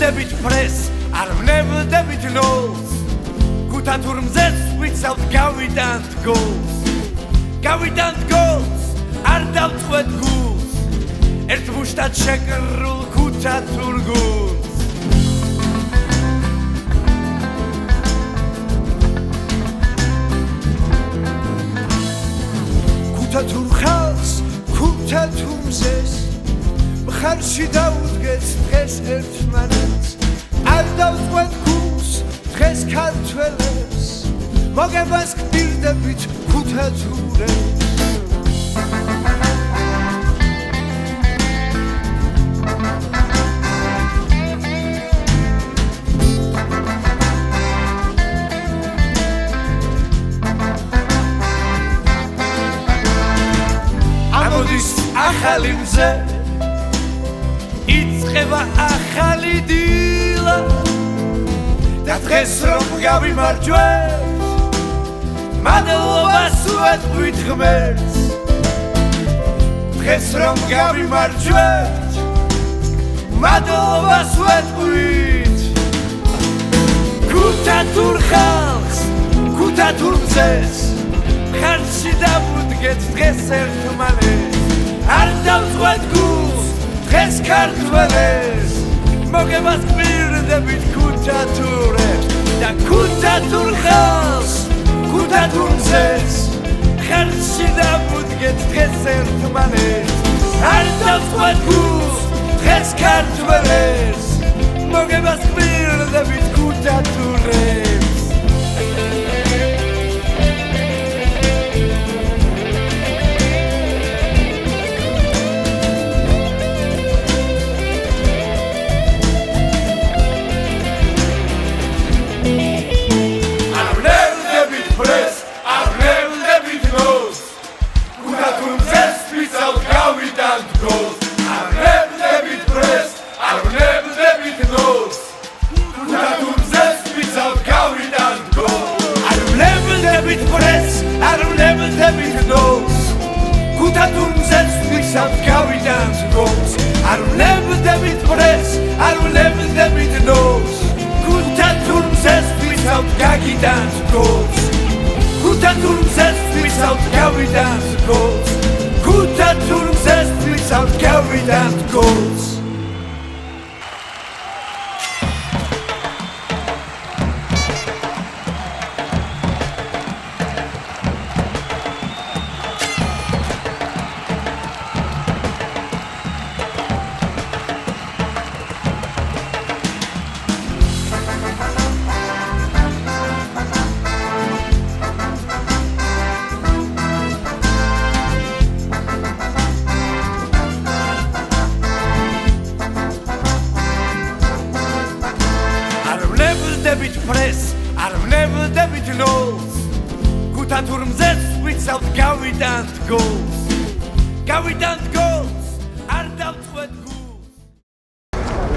ვნებდებით ფრეს, არ ვნებდებით ნოლს. ქუთა თურმზეც ვიცავთ გავიდანთ გოლს. გავიდანთ გოლს, არ დავწყვეთ გულს. ერთ მუშტად შეკრულ ქუთა თურ გულს. ქუთა თურ ხალხს, ქუთა თურმზეს მხარში დაუდგეთ დღეს ერთმანეთს. არ დავწყვეთ გულს დღეს ქართველებს. მოგებას გპირდებით ქუთა თურებს. ამოდის ახალი მზე, იწყება ახალი დილა და დღეს რომ გავიმარჯვებთ, მადლობას ვეთქვით ღმერთს. დღეს რომ გავიმარჯვებთ, მადლობას ვეთქვით. ქუთა თურ ხალხს, ქუთა თურ მზეს მხარში დავუდგეთ დღეს ერთმანეთს. არ დავწყვეთ გულს დღეს ქართველებს. მოგებას გპირდებით ქუთა თურებს და ქუთა თურ ხალხს, ქუთა თურ მზეს მხარში დავუდგეთ დღეს ერთმანეთს. არ დავწყვეთ გულს დღეს ქართველებს. მოგებას გპირდებით ქუთა თურებს.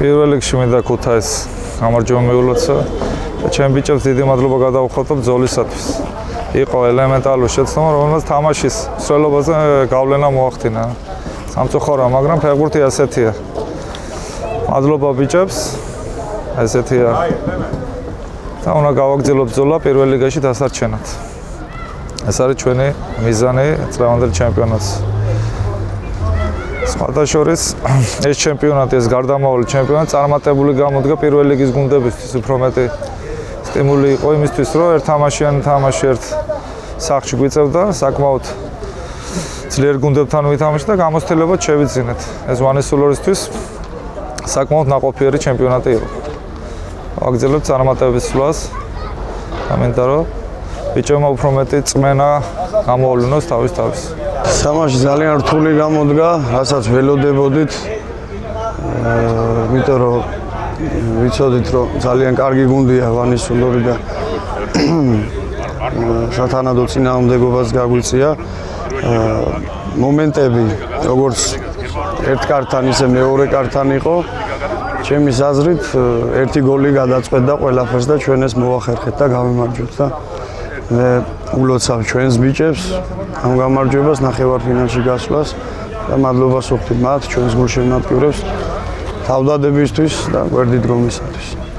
პირველ რიგში მინდა ქუთაის გამარჯვება მიულოცა და ჩემ ბიჭებს დიდი მადლობა გადავხატო ბრძოლისათვის. იყო ელემენტარული შეცდომა, რომელმაც თამაშის მსვლელობაზე გავლენა მოახდინა. სამწუხაროა, მაგრამ ფეხბურთი ასეთია. მადლობა ბიჭებს, ასეთია. და უნდა გავაგრძელოთ ბრძოლა პირველ ლიგაში დასარჩენად. ეს არის ჩვენი მიზანი წლევანდელ ჩემპიონატს. სხვადასხვა ეს ჩემპიონატი, ეს გარდამავალი ჩემპიონატი წარმატებული გამოდგა პირველ ლიგის გუნდებისთვის. უფრო მეტი სტიმული იყო იმისთვის, რომ ერთ თამაშიანი თამაში ერთ სახლში გვიწევდა, საკმაოდ ძლიერ გუნდებთან ვითამაშეთ და გამოცდილებად შევიძინეთ. ეს ვანესულორისთვის საკმაოდ ნაყოფიერი ჩემპიონატი იყო. ვაგრძელებთ წარმატებების სვლას. ამინდა რომ ბიჭებმა უფრო მეტი წმენა გამოავლინოს თავის. თამაში ძალიან რთული გამოდგა, რასაც ველოდებოდით. იმიტომ რომ ვიცოდით, რომ ძალიან კარგი გუნდია ვანისულორი და სათანადო წინააღმდეგობას გაგვიწია. მომენტები, როგორც ერთ კარტთან, ისე მეორე კარტთან იყო. ჩემის აზრით, ერთი გოლი გადაწყვეტდა ყველაფერს და ჩვენ ეს მოახერხეთ და გავიმარჯვეთ და მე ულოცავ ჩვენს ბიჭებს ამ გამარჯვებას ნახევარფინალში გასვლას და მადლობას ვუხდით მათ, ჩვენს გულშემატკივრებს თავდადებისთვის და გვერდით გომისათვის.